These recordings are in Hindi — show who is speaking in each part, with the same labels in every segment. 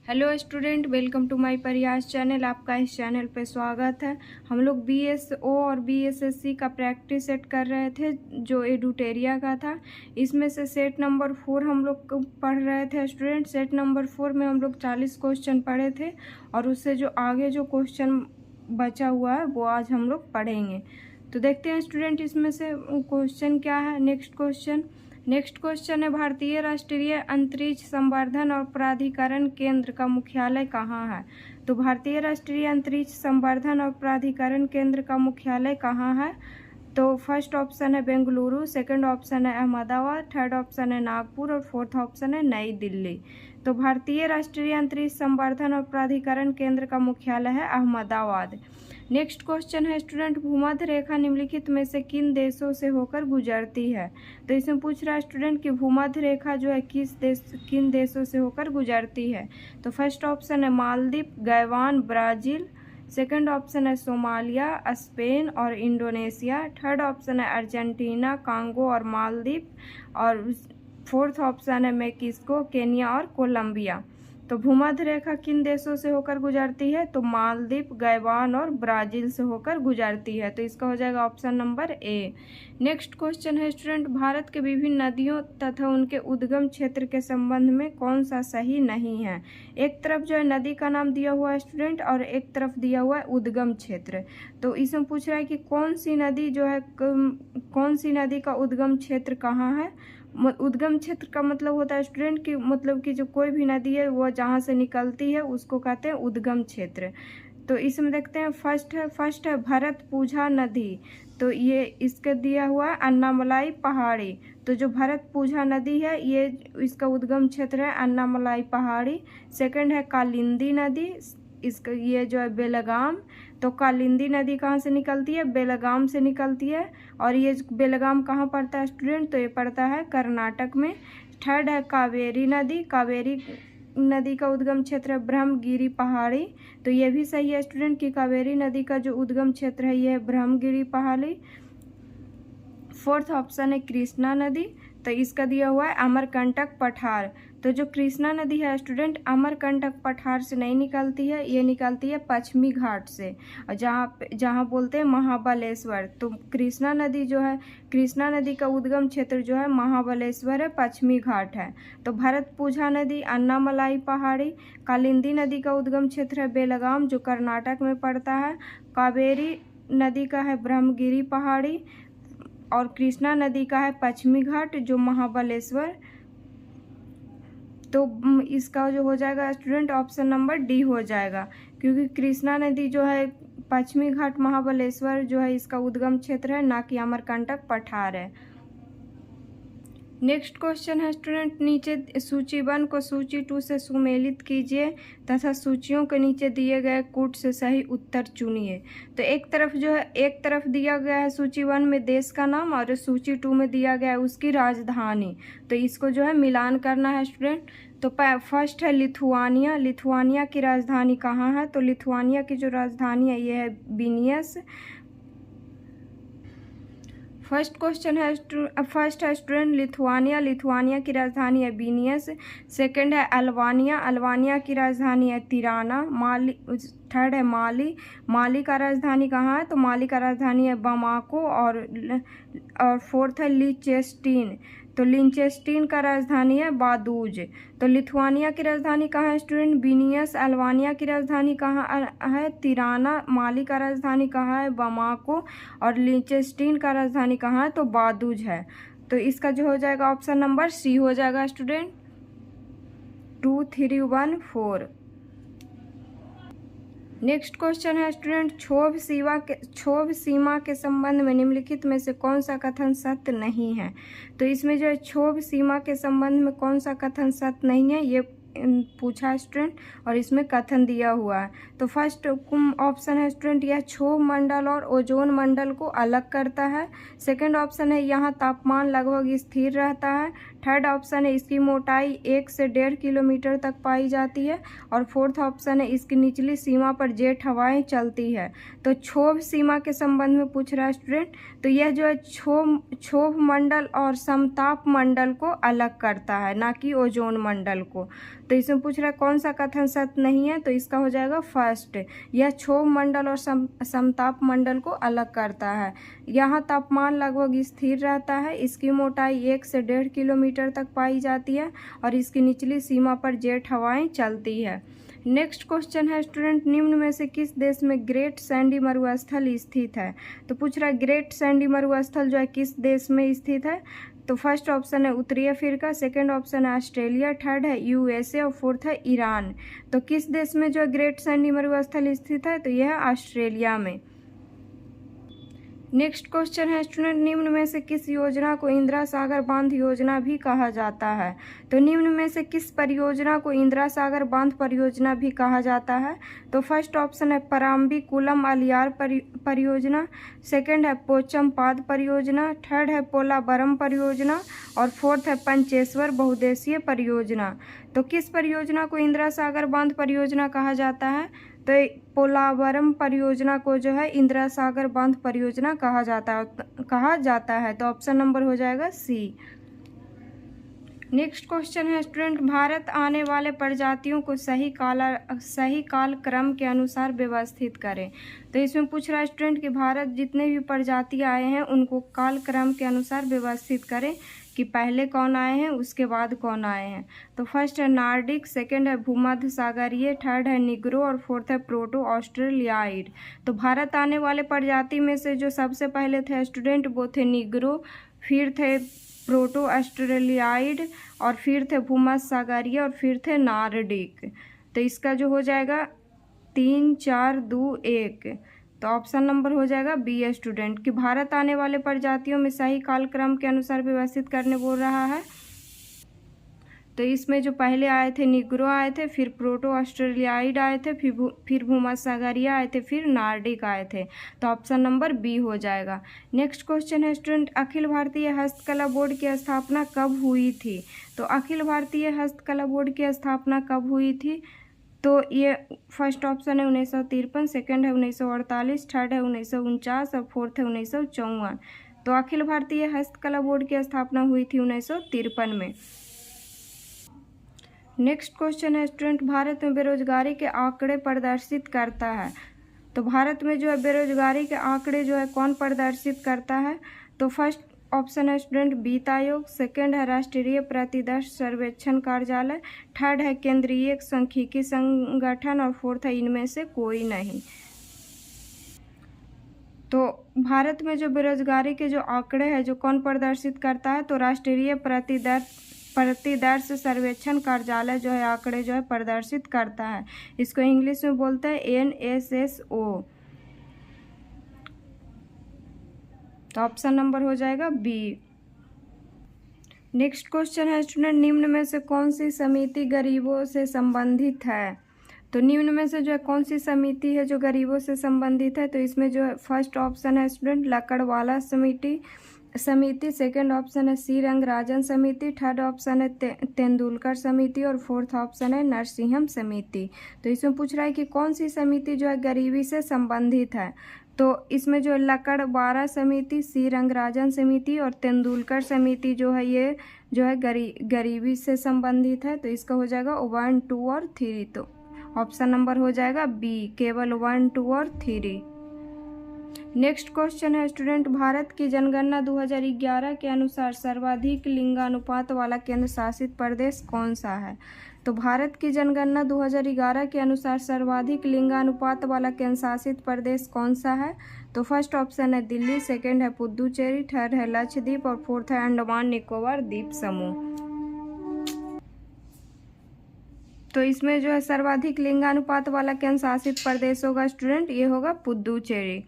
Speaker 1: Hello student, welcome to my Prayas channel. आपका इस चैनल पे स्वागत है। हम लोग बीएसओ और बीएसएससी का प्रैक्टिस सेट कर रहे थे जो एडुटेरिया का था। इसमें से सेट नंबर 4 हम लोग पढ़ रहे थे स्टूडेंट। सेट नंबर 4 में हम लोग 40 क्वेश्चन पढ़े थे और उससे जो आगे जो क्वेश्चन बचा हुआ है वो आज हम लोग पढ़ेंगे। तो देखते हैं स्टूडेंट इसमें से क्वेश्चन क्या है। नेक्स्ट क्वेश्चन है, भारतीय राष्ट्रीय अंतरिक्ष संवर्धन और प्राधिकरण केंद्र का मुख्यालय कहाँ है। तो भारतीय राष्ट्रीय अंतरिक्ष संवर्धन और प्राधिकरण केंद्र का मुख्यालय कहाँ है। तो फर्स्ट ऑप्शन है बेंगलुरु, सेकंड ऑप्शन है अहमदाबाद, थर्ड ऑप्शन है नागपुर और फोर्थ ऑप्शन है नई दिल्ली। तो भारतीय राष्ट्रीय अंतरिक्ष संवर्धन और प्राधिकरण केंद्र का मुख्यालय है अहमदाबाद। नेक्स्ट क्वेश्चन है स्टूडेंट, भूमध्य रेखा निम्नलिखित में से किन देशों से होकर गुजरती है। तो इसमें पूछ रहा है स्टूडेंट कि भूमध्य रेखा जो है किन देशों से होकर गुजरती है। तो फर्स्ट ऑप्शन है मालदीव, गैवान, ब्राज़ील, सेकंड ऑप्शन है सोमालिया, स्पेन और इंडोनेशिया, थर्ड ऑप्शन है अर्जेंटीना, कांगो और मालदीव और फोर्थ ऑप्शन है मेक्सिको, केनिया और कोलंबिया। तो भूमध्य रेखा किन देशों से होकर गुजरती है। तो मालदीव, गैवान और ब्राज़ील से होकर गुजरती है। तो इसका हो जाएगा option number A. Next question है स्टूडेंट, भारत के विभिन्न नदियों तथा उनके उद्गम क्षेत्र के संबंध में कौन सा सही नहीं है। एक तरफ जो है नदी का नाम दिया हुआ है स्टूडेंट और एक तरफ दिया हुआ है उद्गम क्षेत्र। तो इसमें पूछ रहा है कि कौन सी नदी का उद्गम क्षेत्र कहाँ है। उद्गम क्षेत्र का मतलब होता है स्टूडेंट कि मतलब कि जो कोई भी नदी है वो जहाँ से निकलती है उसको कहते हैं उद्गम क्षेत्र। तो इसमें देखते हैं फर्स्ट है भरतपुझा नदी। तो ये इसके दिया हुआ है अन्नामलाई पहाड़ी। तो जो भरतपुझा नदी है ये इसका उद्गम क्षेत्र है अन्नामलाई पहाड़ी। सेकंड है कालिंदी नदी, इसका ये जो है बेलगाम। तो कालिंदी नदी कहाँ से निकलती है, बेलगाम से निकलती है। और ये बेलगाम कहाँ पड़ता है स्टूडेंट, तो ये पड़ता है कर्नाटक में। थर्ड है कावेरी नदी का उद्गम क्षेत्र है ब्रह्मगिरी पहाड़ी। तो ये भी सही है स्टूडेंट कि कावेरी नदी का जो उद्गम क्षेत्र है ये है ब्रह्मगिरी पहाड़ी। फोर्थ ऑप्शन है कृष्णा नदी। तो इसका दिया हुआ है अमरकंटक पठार। तो जो कृष्णा नदी है स्टूडेंट अमरकंटक पठार से नहीं निकलती है, ये निकलती है पश्चिमी घाट से, और जहाँ बोलते हैं महाबलेश्वर। तो कृष्णा नदी का उद्गम क्षेत्र जो है महाबलेश्वर है, पश्चिमी घाट है। तो भरतपुझा नदी अन्नामलाई पहाड़ी, कालिंदी नदी का उद्गम क्षेत्र है बेलगाम जो कर्नाटक में पड़ता है, कावेरी नदी का है ब्रह्मगिरी पहाड़ी और कृष्णा नदी का है पश्चिमी घाट जो महाबलेश्वर। तो इसका जो हो जाएगा स्टूडेंट ऑप्शन नंबर डी हो जाएगा, क्योंकि कृष्णा नदी जो है पश्चिमी घाट महाबलेश्वर जो है इसका उद्गम क्षेत्र है, ना कि अमरकंटक पठार है। नेक्स्ट क्वेश्चन है स्टूडेंट, नीचे सूची 1 को सूची 2 से सुमेलित कीजिए तथा सूचियों के नीचे दिए गए कूट से सही उत्तर चुनिए। तो एक तरफ दिया गया है सूची 1 में देश का नाम और सूची 2 में दिया गया है उसकी राजधानी। तो इसको जो है मिलान करना है स्टूडेंट। तो फर्स्ट है लिथुआनिया की राजधानी कहाँ है। तो लिथुआनिया की जो राजधानी है ये है विनियस। फर्स्ट है स्टूडेंट लिथुआनिया की राजधानी है विनियस। सेकंड है अल्बानिया की राजधानी है तिराना। थर्ड है माली का राजधानी कहाँ है। तो माली का राजधानी है बामाको और फोर्थ है लिंचेस्टीन। तो लिंचेस्टीन का राजधानी है बादूज। तो लिथुआनिया की राजधानी कहाँ है स्टूडेंट, विनियस। अल्बानिया की राजधानी कहाँ है, तिराना। माली का राजधानी कहाँ है, बामाको। और लिंचेस्टीन का राजधानी कहाँ है, तो बादूज है। तो इसका जो हो जाएगा ऑप्शन नंबर सी हो जाएगा स्टूडेंट। 2, 3, 1, 4। नेक्स्ट क्वेश्चन है स्टूडेंट, क्षोभ सीमा के संबंध में निम्नलिखित में से कौन सा कथन सत्य नहीं है। तो इसमें जो है क्षोभ सीमा के संबंध में कौन सा कथन सत्य नहीं है ये पूछा है स्टूडेंट और इसमें कथन दिया हुआ है। तो फर्स्ट ऑप्शन है स्टूडेंट यह क्षोभ मंडल और ओजोन मंडल को अलग करता है। सेकंड ऑप्शन है यहाँ तापमान लगभग स्थिर रहता है। थर्ड ऑप्शन है इसकी मोटाई 1 से 1.5 किलोमीटर तक पाई जाती है। और फोर्थ ऑप्शन है इसकी निचली सीमा पर जेट हवाएं चलती है। तो क्षोभ सीमा के संबंध में पूछ रहा है स्टूडेंट, तो यह जो है क्षोभ मंडल और समताप मंडल को अलग करता है, ना कि ओजोन मंडल को। तो इसमें पूछ रहा है कौन सा कथन सत्य नहीं है, तो इसका हो जाएगा फर्स्ट, यह क्षोभ मंडल और समताप मंडल को अलग करता है। यहाँ तापमान लगभग स्थिर रहता है, इसकी मोटाई 1 से 1.5 किलोमीटर तक पाई जाती है और इसकी निचली सीमा पर जेट हवाएं चलती है। नेक्स्ट क्वेश्चन है स्टूडेंट, निम्न में से किस देश में ग्रेट सैंडी मरुस्थल स्थित है। तो पूछ रहा है ग्रेट सैंडी मरुस्थल जो है किस देश में स्थित है। तो फर्स्ट ऑप्शन है उत्तरी अफ्रीका, सेकंड ऑप्शन है ऑस्ट्रेलिया, थर्ड है यूएसए और फोर्थ है ईरान। तो किस देश में जो है ग्रेट सैंडी मरुस्थल स्थित है, तो यह है ऑस्ट्रेलिया में। नेक्स्ट क्वेश्चन है स्टूडेंट, निम्न में से किस योजना को इंदिरा सागर बांध योजना भी कहा जाता है। तो निम्न में से किस परियोजना को इंदिरा सागर बांध परियोजना भी कहा जाता है। तो फर्स्ट ऑप्शन है पराम्बीकुलम अलियार परियोजना, सेकंड है पोचमपाद परियोजना, थर्ड है पोलावरम परियोजना और फोर्थ है पंचेश्वर बहुउद्देशीय परियोजना। तो किस परियोजना को इंदिरा सागर बांध परियोजना कहा जाता है। तो पोलावरम परियोजना को जो है इंदिरा सागर बांध परियोजना कहा जाता है। तो ऑप्शन नंबर हो जाएगा सी। नेक्स्ट क्वेश्चन है स्टूडेंट, भारत आने वाले प्रजातियों को सही काल क्रम के अनुसार व्यवस्थित करें। तो इसमें पूछ रहा है स्टूडेंट कि भारत जितने भी प्रजाति आए हैं उनको काल क्रम के अनुसार व्यवस्थित करें कि पहले कौन आए हैं उसके बाद कौन आए हैं। तो फर्स्ट है नार्डिक, सेकंड है भूमध्य सागरीय, थर्ड है निग्रो और फोर्थ है प्रोटो ऑस्ट्रेलियाइड। तो भारत आने वाले प्रजाति में से जो सबसे पहले थे स्टूडेंट वो थे निग्रो, फिर थे प्रोटो ऑस्ट्रेलियाइड और फिर थे भूमध्य सागरीय और फिर थे नार्डिक। तो इसका जो हो जाएगा 3 4 2 1, तो ऑप्शन नंबर हो जाएगा बी स्टूडेंट कि भारत आने वाले प्रजातियों में सही कालक्रम के अनुसार व्यवस्थित करने बोल रहा है। तो इसमें जो पहले आए थे निग्रो आए थे, फिर प्रोटो ऑस्ट्रेलियाइड आए थे, फिर भूमध्य सागरीय आए थे, फिर नार्डिक आए थे। तो ऑप्शन नंबर बी हो जाएगा। नेक्स्ट क्वेश्चन है स्टूडेंट, अखिल भारतीय हस्तकला बोर्ड की स्थापना कब हुई थी। तो अखिल भारतीय हस्तकला बोर्ड की स्थापना कब हुई थी। तो ये फर्स्ट ऑप्शन है 1953, सेकंड है 1948, थर्ड है 1949 और फोर्थ है 1954। तो अखिल भारतीय हस्तकला बोर्ड की स्थापना हुई थी 1953 में। नेक्स्ट क्वेश्चन है स्टूडेंट, भारत में बेरोजगारी के आंकड़े प्रदर्शित करता है। तो भारत में जो है बेरोजगारी के आंकड़े जो है कौन प्रदर्शित करता है। तो फर्स्ट ऑप्शन है स्टूडेंट वित्त आयोग, सेकंड है राष्ट्रीय प्रतिदर्श सर्वेक्षण कार्यालय, थर्ड है केंद्रीय सांख्यिकी संगठन और फोर्थ है इनमें से कोई नहीं। तो भारत में जो बेरोजगारी के जो आंकड़े हैं जो कौन प्रदर्शित करता है, तो राष्ट्रीय प्रतिदर्श सर्वेक्षण कार्यालय जो है आंकड़े जो है प्रदर्शित करता है। इसको इंग्लिश में बोलते हैं NSSO। तो ऑप्शन नंबर हो जाएगा बी। नेक्स्ट क्वेश्चन है स्टूडेंट, निम्न में से कौन सी समिति गरीबों से संबंधित है। तो निम्न में से जो है कौन सी समिति है जो गरीबों से संबंधित है। तो इसमें जो है फर्स्ट ऑप्शन है स्टूडेंट लकड़वाला समिति, सेकंड ऑप्शन है सी रंगराजन समिति, थर्ड ऑप्शन है तेंदुलकर समिति और फोर्थ ऑप्शन है नरसिंहम समिति। तो इसमें पूछ रहा है कि कौन सी समिति जो है गरीबी से संबंधित है। तो इसमें जो लकड़वाला समिति, सी रंगराजन समिति और तेंदुलकर समिति जो है ये जो है गरीबी से संबंधित है। तो इसका हो जाएगा 1 2 और 3। तो ऑप्शन नंबर हो जाएगा बी, केवल 1 2 और 3। नेक्स्ट क्वेश्चन है स्टूडेंट, भारत की जनगणना 2011 के अनुसार सर्वाधिक लिंगानुपात वाला केंद्र शासित प्रदेश कौन सा है। तो भारत की जनगणना 2011 के अनुसार सर्वाधिक लिंगानुपात वाला केंद्र शासित प्रदेश कौन सा है। तो फर्स्ट ऑप्शन है दिल्ली, सेकंड है पुदुचेरी, थर्ड है लक्षद्वीप और फोर्थ है अंडमान निकोबार द्वीप समूह। तो इसमें जो है सर्वाधिक लिंगानुपात वाला केंद्र शासित प्रदेश होगा स्टूडेंट, ये होगा पुदुचेरी।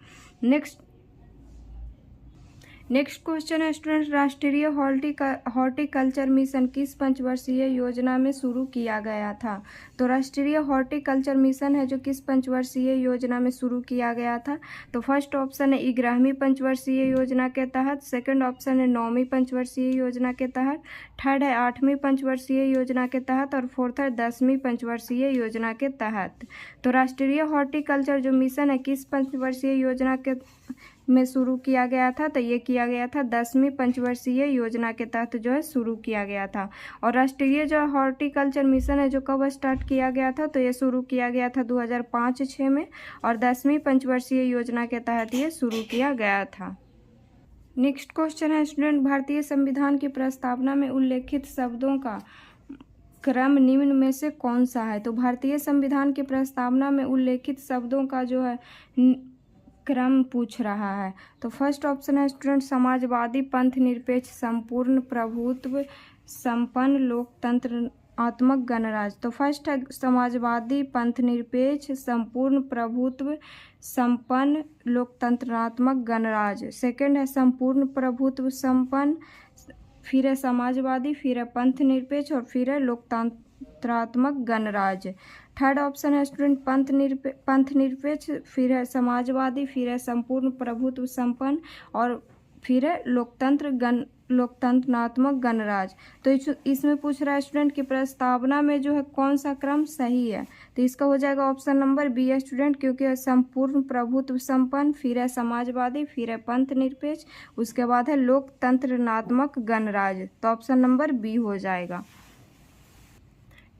Speaker 1: नेक्स्ट क्वेश्चन है स्टूडेंट, राष्ट्रीय हॉर्टिकल्चर मिशन किस पंचवर्षीय योजना में शुरू किया गया था। तो राष्ट्रीय हॉर्टिकल्चर मिशन है जो किस पंचवर्षीय योजना में शुरू किया गया था। तो फर्स्ट ऑप्शन है 11वीं पंचवर्षीय योजना के तहत, सेकंड ऑप्शन है 9वीं पंचवर्षीय योजना के तहत, थर्ड है 8वीं पंचवर्षीय योजना के तहत और फोर्थ है 10वीं पंचवर्षीय योजना के तहत। तो राष्ट्रीय हॉर्टिकल्चर जो मिशन है किस पंचवर्षीय योजना में शुरू किया गया था? तो ये किया गया था 10वीं पंचवर्षीय योजना के तहत जो है शुरू किया गया था। और राष्ट्रीय जो हॉर्टिकल्चर मिशन है जो कब स्टार्ट किया गया था? तो ये शुरू किया गया था 2005-06 में, और 10वीं पंचवर्षीय योजना के तहत ये शुरू किया गया था। नेक्स्ट क्वेश्चन है स्टूडेंट, भारतीय संविधान की प्रस्तावना में उल्लेखित शब्दों का क्रम निम्न में से कौन सा है? तो भारतीय संविधान की प्रस्तावना में उल्लेखित शब्दों का जो है क्रम पूछ रहा है। तो फर्स्ट ऑप्शन है स्टूडेंट समाजवादी, पंथ निरपेक्ष, संपूर्ण प्रभुत्व, संपन्न, लोकतंत्रात्मक गणराज्य। तो फर्स्ट है समाजवादी, पंथ निरपेक्ष, संपूर्ण प्रभुत्व, संपन्न, लोकतंत्रात्मक गणराज्य। सेकंड है संपूर्ण प्रभुत्व, संपन्न, फिर है समाजवादी, फिर है पंथ निरपेक्ष और फिर है लोकतंत्रात्मक गणराज्य। थर्ड ऑप्शन है स्टूडेंट पंथ निरपेक्ष, फिर है समाजवादी, फिर है संपूर्ण प्रभुत्व संपन्न और फिर है लोकतंत्रात्मक गणराज्य। तो इसमें पूछ रहा है स्टूडेंट की प्रस्तावना में जो है कौन सा क्रम सही है? तो इसका हो जाएगा ऑप्शन नंबर बी है स्टूडेंट, क्योंकि संपूर्ण प्रभुत्व संपन्न, फिर है समाजवादी, फिर है पंथ निरपेक्ष, उसके बाद है लोकतंत्रात्मक गणराज्य। तो ऑप्शन नंबर बी हो जाएगा।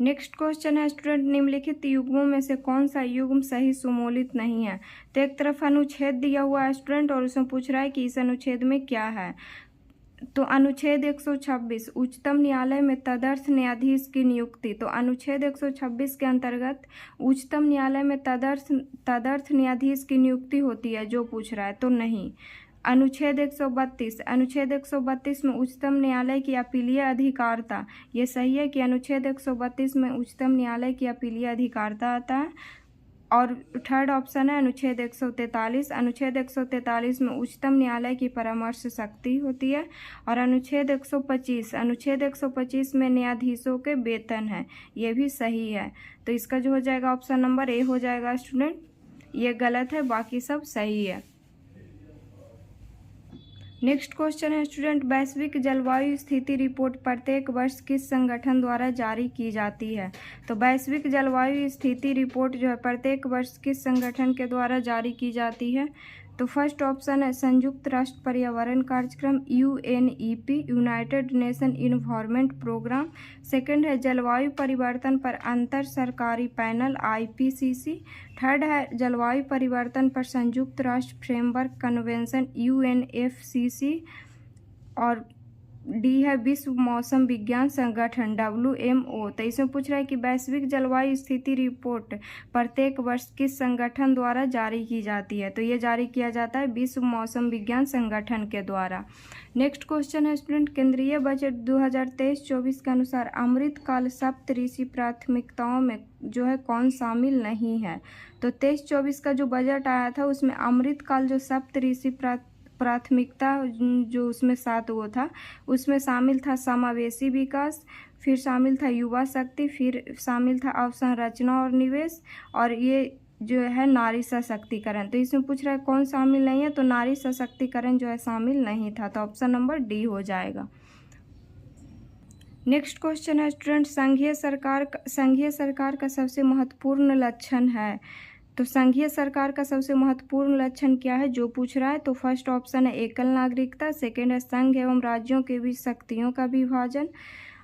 Speaker 1: नेक्स्ट क्वेश्चन है स्टूडेंट, निम्नलिखित युग्मों में से कौन सा युग्म सही सुमोलित नहीं है? तो एक तरफ अनुच्छेद दिया हुआ है स्टूडेंट और उसमें पूछ रहा है कि इस अनुच्छेद में क्या है। तो अनुच्छेद 126 उच्चतम न्यायालय में तदर्थ न्यायाधीश की नियुक्ति। तो अनुच्छेद 126 के अंतर्गत उच्चतम न्यायालय में तदर्थ न्यायाधीश की नियुक्ति होती है जो पूछ रहा है, तो नहीं। अनुच्छेद 132 में उच्चतम न्यायालय की अपीलीय अधिकारिता, ये सही है कि अनुच्छेद 132 में उच्चतम न्यायालय की अपीलीय अधिकारिता आता है। और थर्ड ऑप्शन है अनुच्छेद 143 में उच्चतम न्यायालय की परामर्श शक्ति होती है। और अनुच्छेद 125 में न्यायाधीशों के वेतन है, ये भी सही है। तो इसका जो हो जाएगा ऑप्शन नंबर ए हो जाएगा स्टूडेंट, ये गलत है, बाकी सब सही है। नेक्स्ट क्वेश्चन है स्टूडेंट, वैश्विक जलवायु स्थिति रिपोर्ट प्रत्येक वर्ष किस संगठन द्वारा जारी की जाती है? तो वैश्विक जलवायु स्थिति रिपोर्ट जो है प्रत्येक वर्ष किस संगठन के द्वारा जारी की जाती है? तो फर्स्ट ऑप्शन है संयुक्त राष्ट्र पर्यावरण कार्यक्रम UNEP, united nation environment programme. Second है जलवायु परिवर्तन पर अंतर सरकारी पैनल IPCC। थर्ड है जलवायु परिवर्तन पर संयुक्त राष्ट्र फ्रेमवर्क कन्वेंशन UNFCCC। और डी है विश्व मौसम विज्ञान संगठन WMO। तो इसमें पूछ रहा है कि वैश्विक जलवायु स्थिति रिपोर्ट प्रत्येक वर्ष किस संगठन द्वारा जारी की जाती है? तो ये जारी किया जाता है विश्व मौसम विज्ञान संगठन के द्वारा। नेक्स्ट क्वेश्चन है स्टूडेंट, केंद्रीय बजट 2023-24 के अनुसार अमृतकाल सप्तऋषि प्राथमिकताओं में जो है कौन शामिल नहीं है? तो 23-24 का जो बजट आया था उसमें अमृतकाल जो सप्तऋषि प्राथमिकता जो उसमें 7 वो था, उसमें शामिल था समावेशी विकास, फिर शामिल था युवा शक्ति, फिर शामिल था अवसंरचना और निवेश, और ये जो है नारी सशक्तिकरण। तो इसमें पूछ रहा है कौन शामिल नहीं है? तो नारी सशक्तिकरण जो है शामिल नहीं था। तो ऑप्शन नंबर डी हो जाएगा। नेक्स्ट क्वेश्चन है स्टूडेंट, संघीय सरकार का सबसे महत्वपूर्ण लक्षण है। तो संघीय सरकार का सबसे महत्वपूर्ण लक्षण क्या है जो पूछ रहा है? तो फर्स्ट ऑप्शन है एकल नागरिकता, सेकंड है संघ एवं राज्यों के बीच शक्तियों का विभाजन,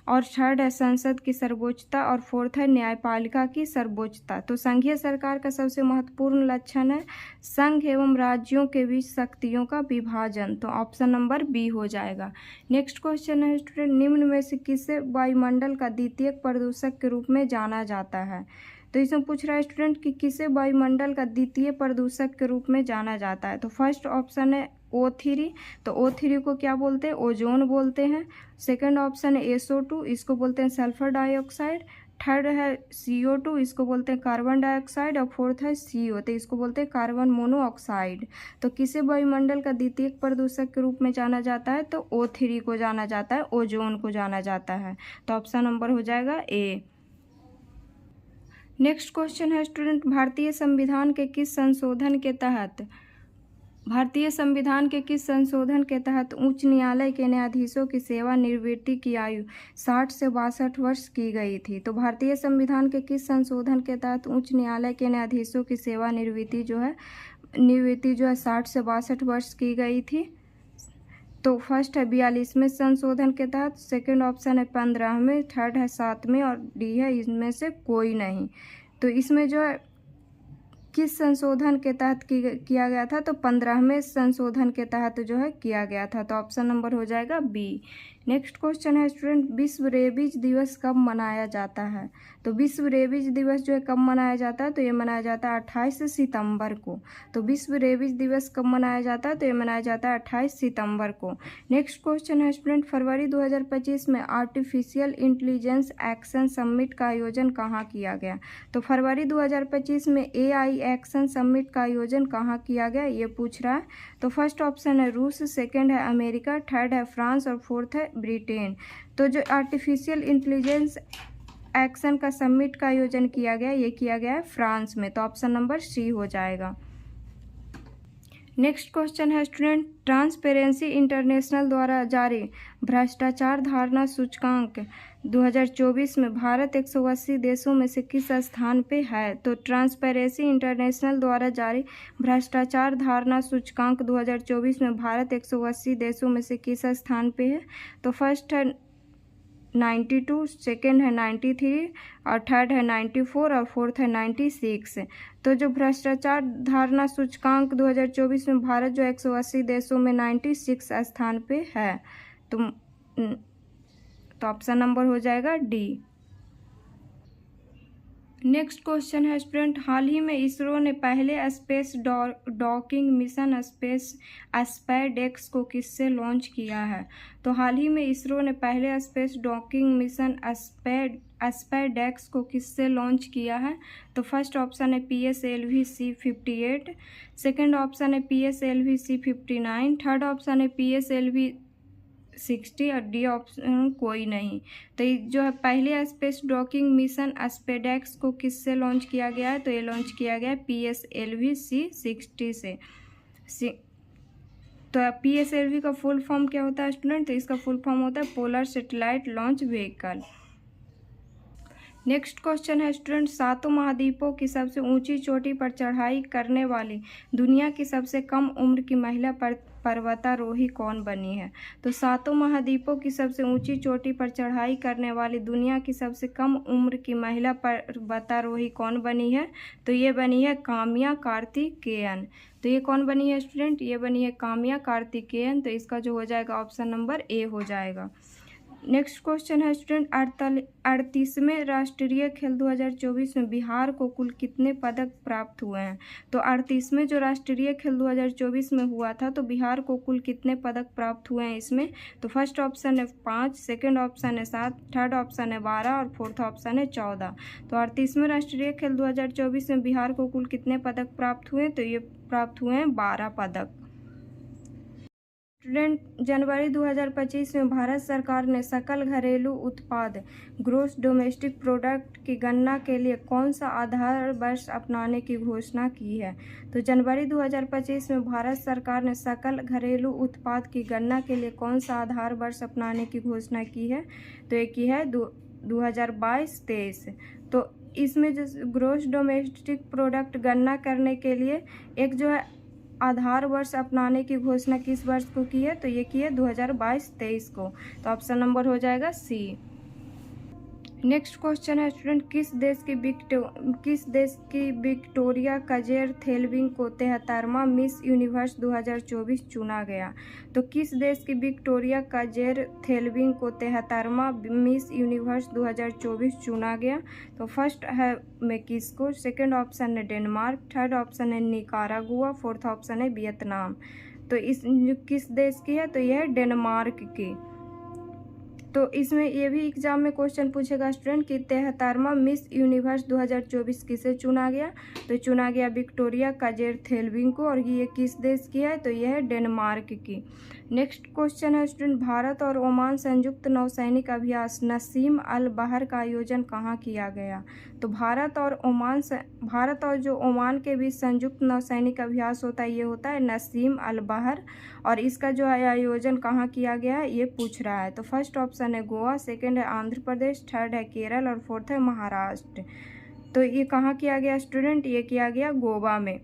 Speaker 1: और थर्ड है संसद की सर्वोच्चता, और फोर्थ है न्यायपालिका की सर्वोच्चता। तो संघीय सरकार का सबसे महत्वपूर्ण लक्षण है संघ एवं राज्यों के बीच शक्तियों का विभाजन। तो ऑप्शन नंबर बी हो जाएगा। नेक्स्ट क्वेश्चन है स्टूडेंट, निम्न में से किसे वायुमंडल का द्वितीयक प्रदूषक के रूप में जाना जाता है? तो इसमें पूछ रहा है स्टूडेंट कि किसे वायुमंडल का द्वितीय प्रदूषक के रूप में जाना जाता है? तो फर्स्ट ऑप्शन है O3। तो O3 को क्या बोलते हैं? ओजोन बोलते हैं। सेकंड ऑप्शन है SO2, इसको बोलते हैं सल्फर डाइऑक्साइड। थर्ड है CO2, इसको बोलते हैं कार्बन डाइऑक्साइड। और फोर्थ है CO, तो इसको बोलते हैं कार्बन मोनोऑक्साइड। तो किसे वायुमंडल का द्वितीयक प्रदूषक के रूप में जाना जाता है? तो O3 को जाना जाता है, ओजोन को जाना जाता है। तो ऑप्शन नंबर हो जाएगा ए। नेक्स्ट क्वेश्चन है स्टूडेंट, भारतीय संविधान के किस संशोधन के तहत उच्च न्यायालय के न्यायाधीशों की सेवानिवृत्ति की आयु 60 से 62 वर्ष की गई थी? तो भारतीय संविधान के किस संशोधन के तहत उच्च न्यायालय के न्यायाधीशों की सेवानिवृत्ति जो है नियुक्ति जो है 60 से 62 वर्ष की गई थी। तो फर्स्ट है 42वें संशोधन के तहत, सेकंड ऑप्शन है 15वें, थर्ड है 7वें और डी है इनमें से कोई नहीं। तो इसमें जो है किस संशोधन के तहत किया गया था, तो 15वें संशोधन के तहत जो है किया गया था। तो ऑप्शन नंबर हो जाएगा बी। नेक्स्ट क्वेश्चन है स्टूडेंट, विश्व रेबीज दिवस कब मनाया जाता है? तो विश्व रेबीज दिवस जो है कब मनाया जाता है, तो ये मनाया जाता है 28 सितंबर को। तो विश्व रेबीज दिवस कब मनाया जाता है, तो ये मनाया जाता है 28 सितंबर को। नेक्स्ट क्वेश्चन है स्टूडेंट, फरवरी 2025 में आर्टिफिशियल इंटेलिजेंस एक्शन समिट का आयोजन कहाँ किया गया? तो फरवरी 2025 में AI एक्शन समिट का आयोजन कहाँ किया गया, ये पूछ रहा है। तो फर्स्ट ऑप्शन है रूस, सेकंड है अमेरिका, थर्ड है फ्रांस और फोर्थ है ब्रिटेन। तो जो आर्टिफिशियल इंटेलिजेंस एक्शन का समिट का आयोजन किया गया, ये किया गया है फ्रांस में। तो ऑप्शन नंबर सी हो जाएगा। नेक्स्ट क्वेश्चन है स्टूडेंट, ट्रांसपेरेंसी इंटरनेशनल द्वारा जारी भ्रष्टाचार धारणा सूचकांक 2024 में भारत 180 देशों में से किस स्थान पे है? तो ट्रांसपेरेंसी इंटरनेशनल द्वारा जारी भ्रष्टाचार धारणा सूचकांक 2024 में भारत 180 देशों में से किस स्थान पे है? तो फर्स्ट है 92, सेकेंड है 93 और थर्ड है 94 और फोर्थ है 96। तो जो भ्रष्टाचार धारणा सूचकांक 2024 में भारत जो 180 देशों में 96 स्थान पे है। तो ऑप्शन नंबर हो जाएगा डी। नेक्स्ट क्वेश्चन है स्टूडेंट, हाल ही में इसरो ने पहले स्पेस डॉकिंग मिशन स्पैडेक्स को किससे लॉन्च किया है? तो हाल ही में इसरो ने पहले स्पेस डॉकिंग मिशन स्पैडेक्स को किससे लॉन्च किया है? तो फर्स्ट ऑप्शन है PSLV-C58, सेकेंड ऑप्शन है PSLV-C59, थर्ड ऑप्शन है PSLV-60 और डी ऑप्शन कोई नहीं। तो ये जो है पहले स्पेस डॉकिंग मिशन स्पेडेक्स को किससे लॉन्च किया गया है? तो ये लॉन्च किया गया है PSLV-C60 से। तो PSLV का फुल फॉर्म क्या होता है स्टूडेंट? तो इसका फुल फॉर्म होता है polar satellite launch vehicle. Next question है स्टूडेंट, सातों महाद्वीपों की सबसे ऊंची चोटी पर चढ़ाई करने वाली दुनिया की सबसे कम उम्र की महिला पर्वतारोही कौन बनी है? तो सातों महाद्वीपों की सबसे ऊंची चोटी पर चढ़ाई करने वाली दुनिया की सबसे कम उम्र की महिला पर्वतारोही कौन बनी है? तो ये बनी है काम्या कार्तिकेयन। तो ये कौन बनी है स्टूडेंट? ये बनी है काम्या कार्तिकेयन। तो इसका जो हो जाएगा ऑप्शन नंबर ए हो जाएगा। नेक्स्ट क्वेश्चन है स्टूडेंट, 38वें राष्ट्रीय खेल 2024 में बिहार को कुल कितने पदक प्राप्त हुए हैं? तो 38वें जो राष्ट्रीय खेल 2024 में हुआ था, तो बिहार को कुल कितने पदक प्राप्त हुए हैं इसमें? तो फर्स्ट ऑप्शन है 5, सेकेंड ऑप्शन है 7, थर्ड ऑप्शन है 12 और फोर्थ ऑप्शन है 14। तो 38वें राष्ट्रीय खेल 2024 में बिहार को कुल कितने पदक प्राप्त हुए? तो ये प्राप्त हुए हैं 12 पदक। स्टूडेंट, जनवरी 2025 में भारत सरकार ने सकल घरेलू उत्पाद ग्रोस डोमेस्टिक प्रोडक्ट की गणना के लिए कौन सा आधार वर्ष अपनाने की घोषणा की है? तो जनवरी 2025 में भारत सरकार ने सकल घरेलू उत्पाद की गणना के लिए कौन सा आधार वर्ष अपनाने की घोषणा की है? तो एक ही है 2022-23। तो इसमें जो ग्रोस डोमेस्टिक प्रोडक्ट गणना करने के लिए एक जो है आधार वर्ष अपनाने की घोषणा किस वर्ष को की है? तो ये की है 2022-23 को। तो ऑप्शन नंबर हो जाएगा सी। नेक्स्ट क्वेश्चन है स्टूडेंट, किस देश की विक्टोरिया कजेर-थेल्विंग को 73वां मिस यूनिवर्स 2024 चुना गया? तो किस देश की विक्टोरिया कजेर-थेल्विंग को 73वां मिस यूनिवर्स 2024 चुना गया? तो फर्स्ट है मेक्सिको, सेकंड ऑप्शन है डेनमार्क, थर्ड ऑप्शन है निकारागुआ, फोर्थ ऑप्शन है वियतनाम। तो इस किस देश की है? तो यह है डेनमार्क की। तो इसमें ये भी एग्जाम में क्वेश्चन पूछेगा स्टूडेंट कि 73वां मिस यूनिवर्स 2024 किसे चुना गया? तो चुना गया विक्टोरिया कजेर-थेल्विंग को और ये किस देश की है? तो यह है डेनमार्क की। नेक्स्ट क्वेश्चन है स्टूडेंट, भारत और ओमान संयुक्त नौसैनिक अभ्यास नसीम अल बहर का आयोजन कहाँ किया गया? तो भारत और जो ओमान के बीच संयुक्त नौसैनिक अभ्यास होता है, ये होता है नसीम अल बहर। और इसका जो है आयोजन कहाँ किया गया है, ये पूछ रहा है। तो फर्स्ट ऑप्शन है गोवा, सेकंड है आंध्र प्रदेश, थर्ड है केरल और फोर्थ है महाराष्ट्र। तो ये कहाँ किया गया स्टूडेंट? ये किया गया गोवा में।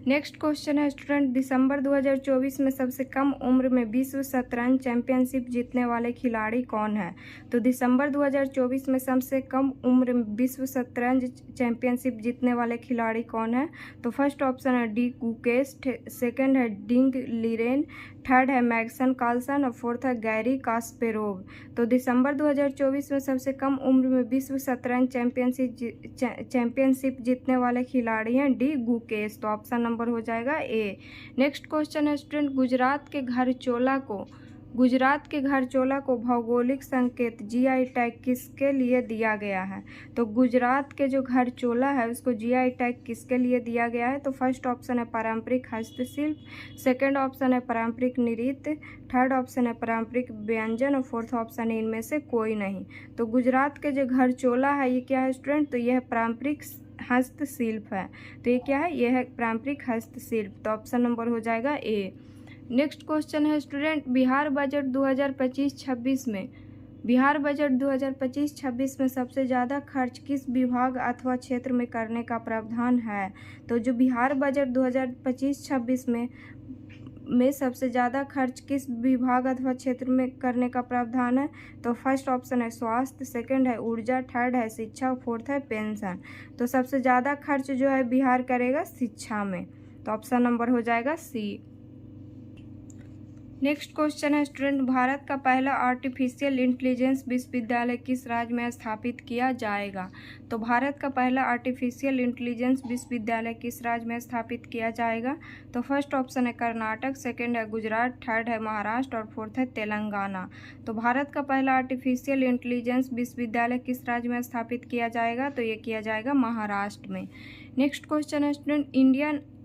Speaker 1: नेक्स्ट क्वेश्चन है स्टूडेंट, दिसंबर 2024 में सबसे कम उम्र में विश्व शतरंज चैंपियनशिप जीतने वाले खिलाड़ी कौन है? तो दिसंबर 2024 में सबसे कम उम्र में विश्व शतरंज चैंपियनशिप जीतने वाले खिलाड़ी कौन है? तो फर्स्ट ऑप्शन है डी गुकेश, सेकंड है डिंग लीरेन, थर्ड है मैग्सन कार्लसन और फोर्थ है गैरी कास्पेरोव। तो दिसंबर 2024 में सबसे कम उम्र में विश्व शतरंज चैंपियनशिप जीतने वाले खिलाड़ी हैं डी गुकेश। तो ऑप्शन नंबर हो जाएगा ए। नेक्स्ट क्वेश्चन है स्टूडेंट, गुजरात के घरचोला को भौगोलिक संकेत जीआई टैग किसके लिए दिया गया है? तो गुजरात के जो घरचोला है उसको जीआई टैग किसके लिए दिया गया है? तो फर्स्ट ऑप्शन है पारंपरिक हस्तशिल्प, सेकंड ऑप्शन है पारंपरिक नृत्य, थर्ड ऑप्शन है पारंपरिक व्यंजन और फोर्थ ऑप्शन है इनमें से कोई नहीं। तो गुजरात के जो घरचोला है ये क्या है स्टूडेंट? तो यह पारंपरिक हस्तशिल्प है। तो ये क्या है? यह है पारंपरिक हस्तशिल्प। तो ऑप्शन नंबर हो जाएगा ए। नेक्स्ट क्वेश्चन है स्टूडेंट, बिहार बजट 2025-26 में सबसे ज़्यादा खर्च किस विभाग अथवा क्षेत्र में करने का प्रावधान है? तो जो बिहार बजट 2025-26 में सबसे ज़्यादा खर्च किस विभाग अथवा क्षेत्र में करने का प्रावधान है? तो फर्स्ट ऑप्शन है स्वास्थ्य, सेकंड है ऊर्जा, थर्ड है शिक्षा और फोर्थ है पेंशन। तो सबसे ज़्यादा खर्च जो है बिहार करेगा शिक्षा में। तो ऑप्शन नंबर हो जाएगा सी। नेक्स्ट क्वेश्चन है स्टूडेंट, भारत का पहला आर्टिफिशियल इंटेलिजेंस विश्वविद्यालय किस राज्य में स्थापित किया जाएगा? तो भारत का पहला आर्टिफिशियल इंटेलिजेंस विश्वविद्यालय किस राज्य में स्थापित किया जाएगा? तो फर्स्ट ऑप्शन है कर्नाटक, सेकंड है गुजरात, थर्ड है महाराष्ट्र और फोर्थ है तेलंगाना। तो भारत का पहला आर्टिफिशियल इंटेलिजेंस विश्वविद्यालय किस राज्य में स्थापित किया जाएगा? तो ये किया जाएगा महाराष्ट्र में। नेक्स्ट क्वेश्चन है student,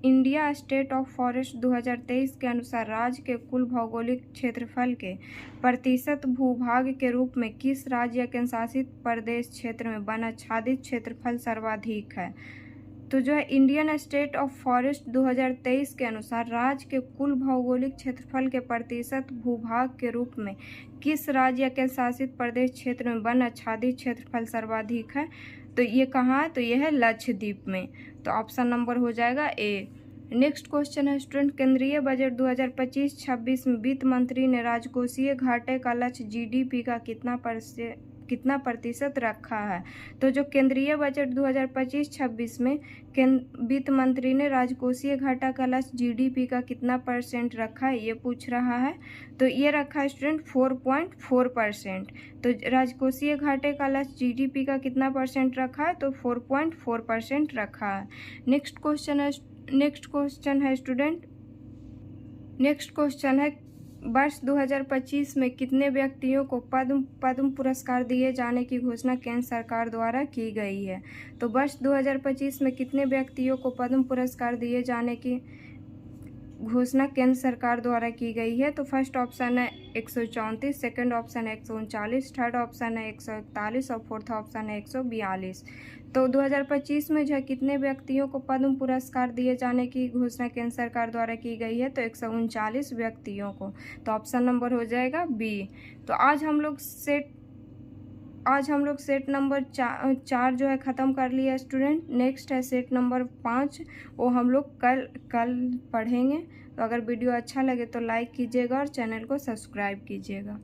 Speaker 1: India state of forest 2023 के अनुसार राज्य के कुल भौगोलिक क्षेत्रफल के प्रतिशत भूभाग के रूप में किस राज्य या केंद्रशासित प्रदेश क्षेत्र में वन आच्छादित क्षेत्रफल सर्वाधिक है? तो जो है इंडियन स्टेट ऑफ फॉरेस्ट 2023 के अनुसार राज्य के कुल भौगोलिक क्षेत्रफल के प्रतिशत भूभाग के रूप में किस राज्य या केंद्रशासित प्रदेश क्षेत्र में वन आच्छादित क्षेत्रफल सर्वाधिक है? तो ये कहाँ है? तो ये है लक्षद्वीप में। तो ऑप्शन नंबर हो जाएगा ए। नेक्स्ट क्वेश्चन है स्टूडेंट, केंद्रीय बजट 2025-26 में वित्त मंत्री ने राजकोषीय घाटे का लक्ष्य जीडीपी का कितना प्रतिशत रखा है? तो जो केंद्रीय बजट 2025-26 में वित्त मंत्री ने राजकोषीय घाटा का लक्ष्य जीडीपी का कितना % रखा है ये पूछ रहा है। तो ये रखा है स्टूडेंट 4.4%। तो राजकोषीय घाटे का लक्ष्य जीडीपी का कितना % रखा है? तो 4.4% रखा है। नेक्स्ट क्वेश्चन है स्टूडेंट, नेक्स्ट क्वेश्चन है, वर्ष 2025 में कितने व्यक्तियों को पद्म पुरस्कार दिए जाने की घोषणा केंद्र सरकार द्वारा की गई है? तो वर्ष 2025 में कितने व्यक्तियों को पद्म पुरस्कार दिए जाने की घोषणा केंद्र सरकार द्वारा की गई है? तो फर्स्ट ऑप्शन है 134, सेकंड ऑप्शन है 139, थर्ड ऑप्शन है 141 और फोर्थ ऑप्शन है 142। तो 2025 में जो है कितने व्यक्तियों को पद्म पुरस्कार दिए जाने की घोषणा केंद्र सरकार द्वारा की गई है? तो 139 व्यक्तियों को। तो ऑप्शन नंबर हो जाएगा बी। तो आज हम लोग सेट नंबर 4 जो है ख़त्म कर लिया स्टूडेंट। नेक्स्ट है सेट नंबर 5, वो हम लोग कल पढ़ेंगे। तो अगर वीडियो अच्छा लगे तो लाइक कीजिएगा और चैनल को सब्सक्राइब कीजिएगा।